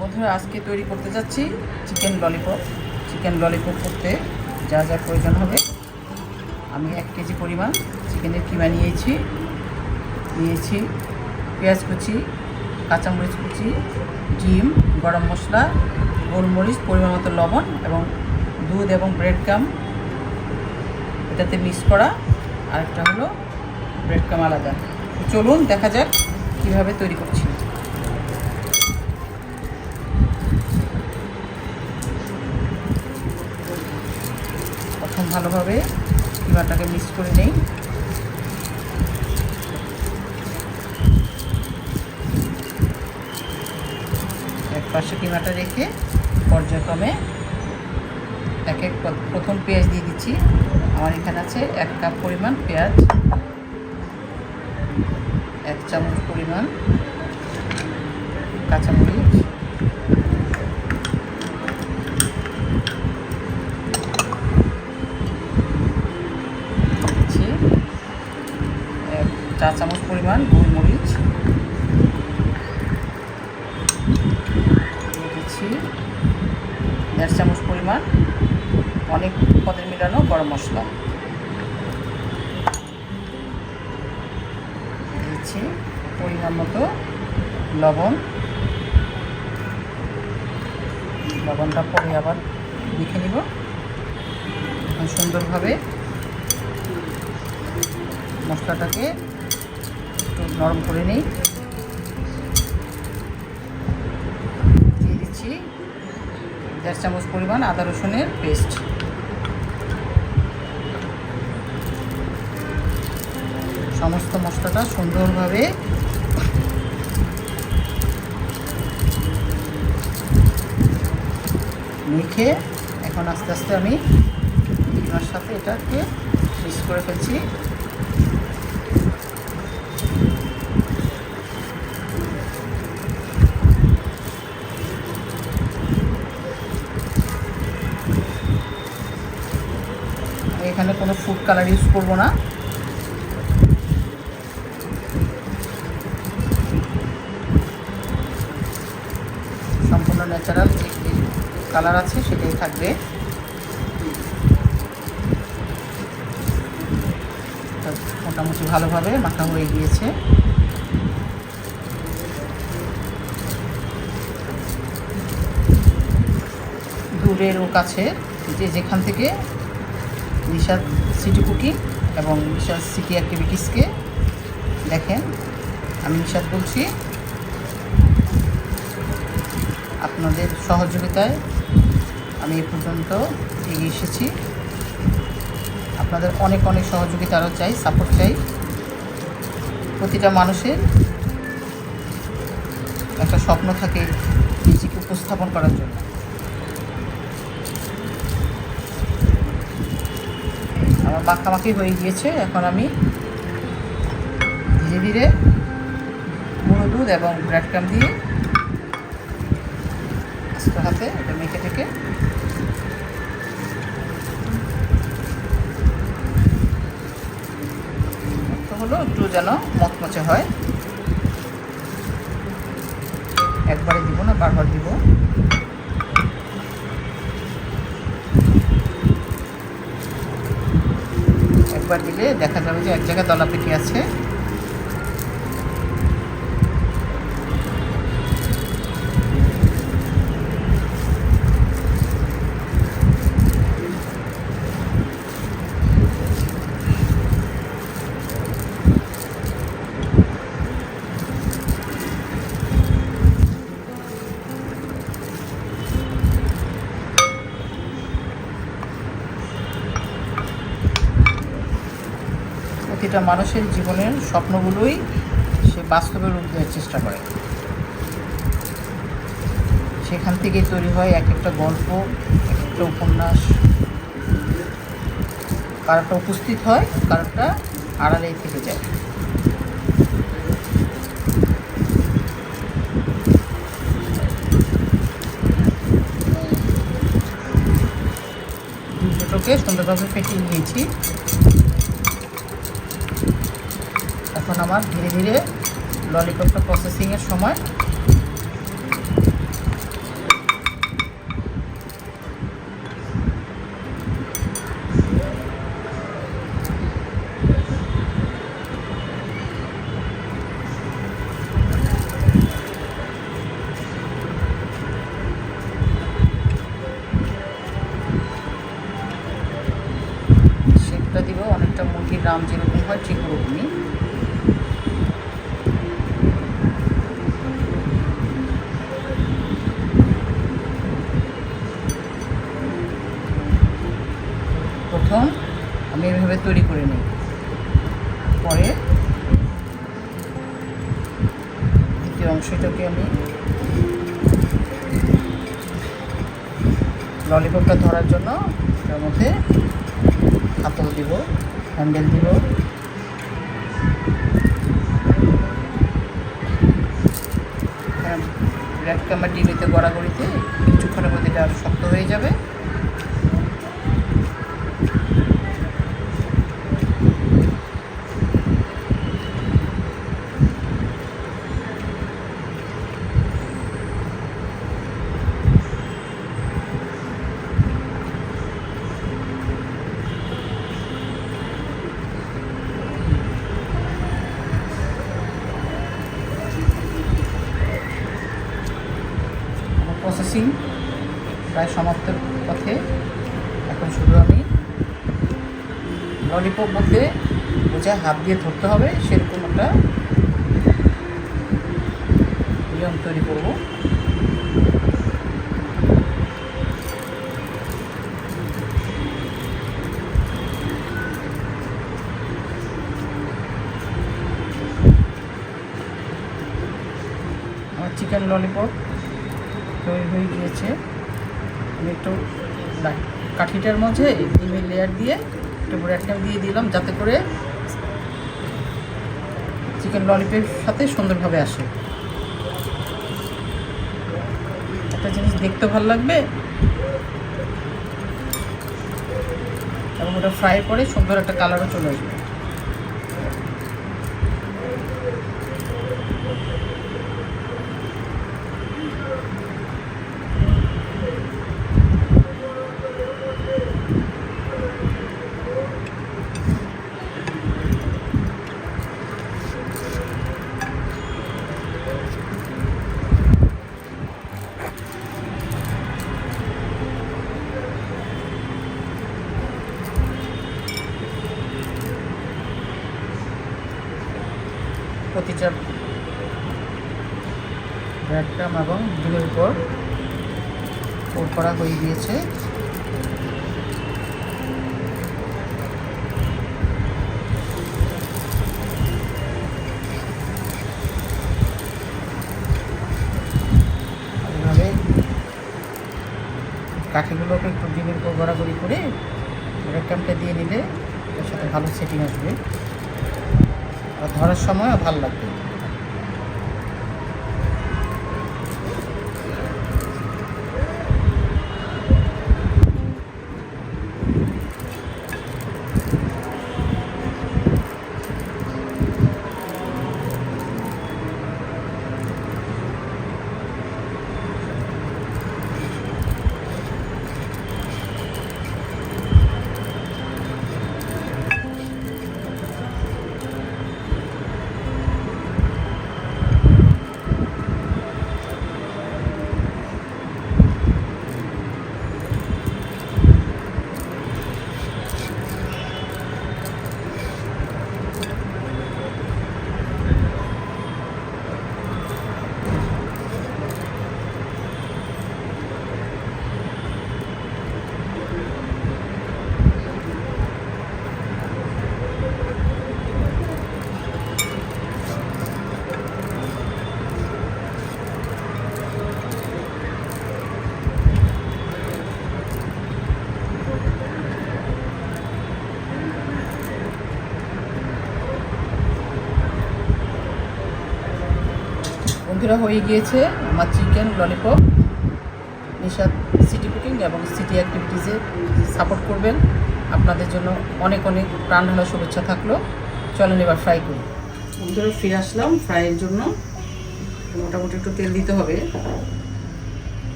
বন্ধুরা, আজকে তৈরি করতে যাচ্ছি চিকেন ললিপপ। চিকেন ললিপপ করতে যা যা প্রয়োজন হবে, আমি 1 কেজি পরিমাণ চিকেনের কিমা নিয়েছি পেঁয়াজ কুচি, কাঁচামরিচ কুচি, ডিম, গরম মশলা, গোলমরিচ, পরিমাণ মতো লবণ এবং দুধ এবং ব্রেড ক্রাম্ব এটাতে মিক্স করা। আরেকটা হলো ব্রেড ক্রাম্ব আলাদা। চলুন দেখা যাক কীভাবে তৈরি করছি। প্রথম ভালোভাবে কিমাটাকে মিক্স করে নেই। এক পাশে কিমাটা রেখে পর্যায়ক্রমে প্রথম পেঁয়াজ দিয়ে দিচ্ছি। আমার এখানে আছে 1 কাপ পরিমাণ পেঁয়াজ, 1 চামচ পরিমাণ কাঁচামরিচ, দিচ্ছি 1 চা চামচ পরিমাণ গোলমরিচ, দিচ্ছি 1.5 চামচ পরিমাণ অনেক পদের মিলানো গরম মশলা, দিচ্ছি পরিমাণ মতো লবণ। লবণটা পরে আবার মেখে নিব। সুন্দরভাবে মশলাটাকে একটু নরম করে নিই। দিয়ে দিচ্ছি 1.5 চামচ পরিমাণ আদা রসুনের পেস্ট। সমস্ত মশলাটা সুন্দরভাবে মেখে এখন আস্তে আস্তে আমি কিমার সাথে এটাকে মিক্স করে ফেলছি। এখানে কোনো ফুড কালার ইউজ করব না। সম্পূর্ণ ন্যাচারাল যে কালার আছে সেটাই থাকবে। মোটামুটি ভালোভাবে মাখা হয়ে গিয়েছে। দূরের ও কাছে যে যেখান থেকে নিশাদ সিটি কুকিং এবং নিশাদ সিটি অ্যাক্টিভিটিসকে দেখেন, আমি নিশাদ বলছি। আপনাদের সহযোগিতায় আমি এ পর্যন্ত এগিয়ে এসেছি। আপনাদের অনেক অনেক সহযোগিতা আরও চাই, সাপোর্ট চাই। প্রতিটা মানুষের একটা স্বপ্ন থাকে নিজেকে উপস্থাপন করার জন্য। আমার মাখামাখি হয়ে গিয়েছে। এখন আমি ধীরে ধীরে গুঁড়ো দুধ এবং ব্রেড ক্রাম্ব দিয়ে আস্তে হাতে এটা মেখে থেকে হলো একটু যেন মচমচে হয়। একবারে দিব না, বারবার দিব। একবার দিলে দেখা যাবে যে এক জায়গায় দলা পেকে আছে। প্রতিটা মানুষের জীবনের স্বপ্নগুলোই সে বাস্তবে রূপ দেওয়ার চেষ্টা করে। সেখান থেকেই তৈরি হয় এক একটা গল্প, এক একটা উপন্যাস। কারোটা উপস্থিত হয়, কারোটা আড়ালেই থেকে যায়। দুটোকে সুন্দরভাবে ফেটিয়ে নিয়েছি। এখন আমার ধীরে ধীরে ললিপপটা প্রসেসিংয়ের সময় গ্রাম যেরকম হয় ঠিক ওরকমই। প্রথম আমি এভাবে তৈরি করে নিই, পরে দ্বিতীয় অংশটাকে আমি ললিপপটা ধরার জন্য তার মধ্যে হাতল দিব, হ্যান্ডেল দিব, ব্রেড ক্রাম বা ডিমিতে গড়াগড়িতে কিছুক্ষণের মধ্যে এটা শক্ত হয়ে যাবে। প্রসেসিং প্রায় সমাপ্তের পথে। এখন শুধু আমি ললিপপ বলতে বোঝায় হাত দিয়ে ধরতে হবে সেরকম একটা নিয়ম তৈরি করব। আমার চিকেন ললিপপ তৈরি হয়ে গিয়েছে। আমি একটু কাঠিটার মাঝে ডিমের লেয়ার দিয়ে একটু ব্রেড ক্রাম দিয়ে দিলাম, যাতে করে চিকেন ললিপপের সাথে সুন্দরভাবে আসে। একটা জিনিস দেখতে ভালো লাগবে এবং ওটা ফ্রাই করে সুন্দর একটা কালারও চলে আসবে। প্রতিটা ব্রেড ক্রাম এবং ডিমের উপর কোট করা হয়ে গিয়েছে। এইভাবে কাঠিগুলোকে একটু ডিমের উপর গড়াগড়ি করে ব্রেড ক্রামটা দিয়ে নিলে এর সাথে ভালো সেটিং আসবে আর ধরার সময়ও ভালো লাগবে। বন্ধুরা, হয়ে গিয়েছে আমার chicken lollipop. Nishad city cooking এবং সিটি অ্যাক্টিভিটিসে সাপোর্ট করবেন। আপনাদের জন্য অনেক অনেক প্রাণ ঢালা শুভেচ্ছা থাকলো। চলেন এবার ফ্রাই করি। বন্ধুরা, ফিরে আসলাম ফ্রাইয়ের জন্য। মোটামুটি একটু তেল দিতে হবে।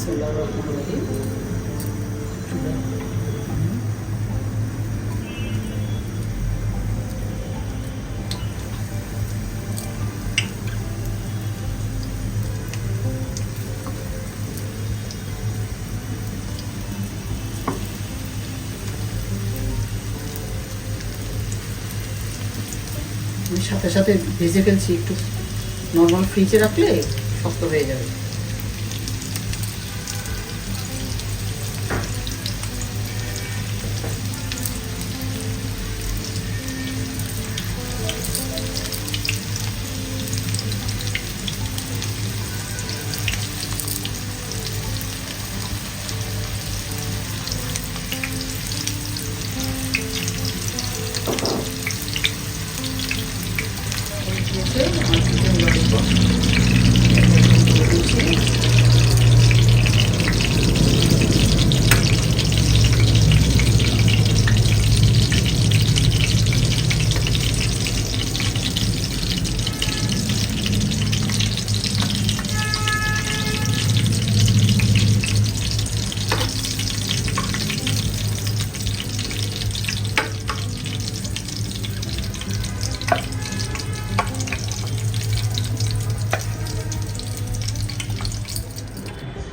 বিসমিল্লাহির রহমানির রহিম। আমি সাথে সাথে ভেজে ফেলছি, একটু নর্মাল ফ্রিজে রাখলে শক্ত হয়ে যাবে। আমার চিকেন ললিপপ দিচ্ছি।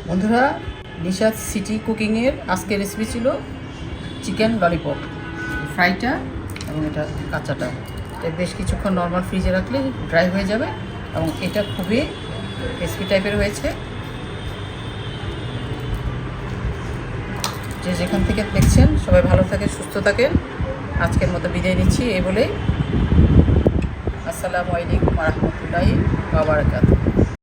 বন্ধুরা, নিশাদ সিটি কুকিংয়ের আজকের রেসিপি ছিল চিকেন ললিপপ, ফ্রাইটা এবং এটা কাঁচাটা। এটা বেশ কিছুক্ষণ নর্মাল ফ্রিজে রাখলে ড্রাই হয়ে যাবে এবং এটা খুবই ক্রিসপি টাইপের হয়েছে। যে যেখান থেকে দেখছেন সবাই ভালো থাকেন, সুস্থ থাকেন। আজকের মতো বিদায় নিচ্ছি এই বলেই। আসসালামু আলাইকুম ওয়া রাহমাতুল্লাহি ওয়া বারাকাতুহু।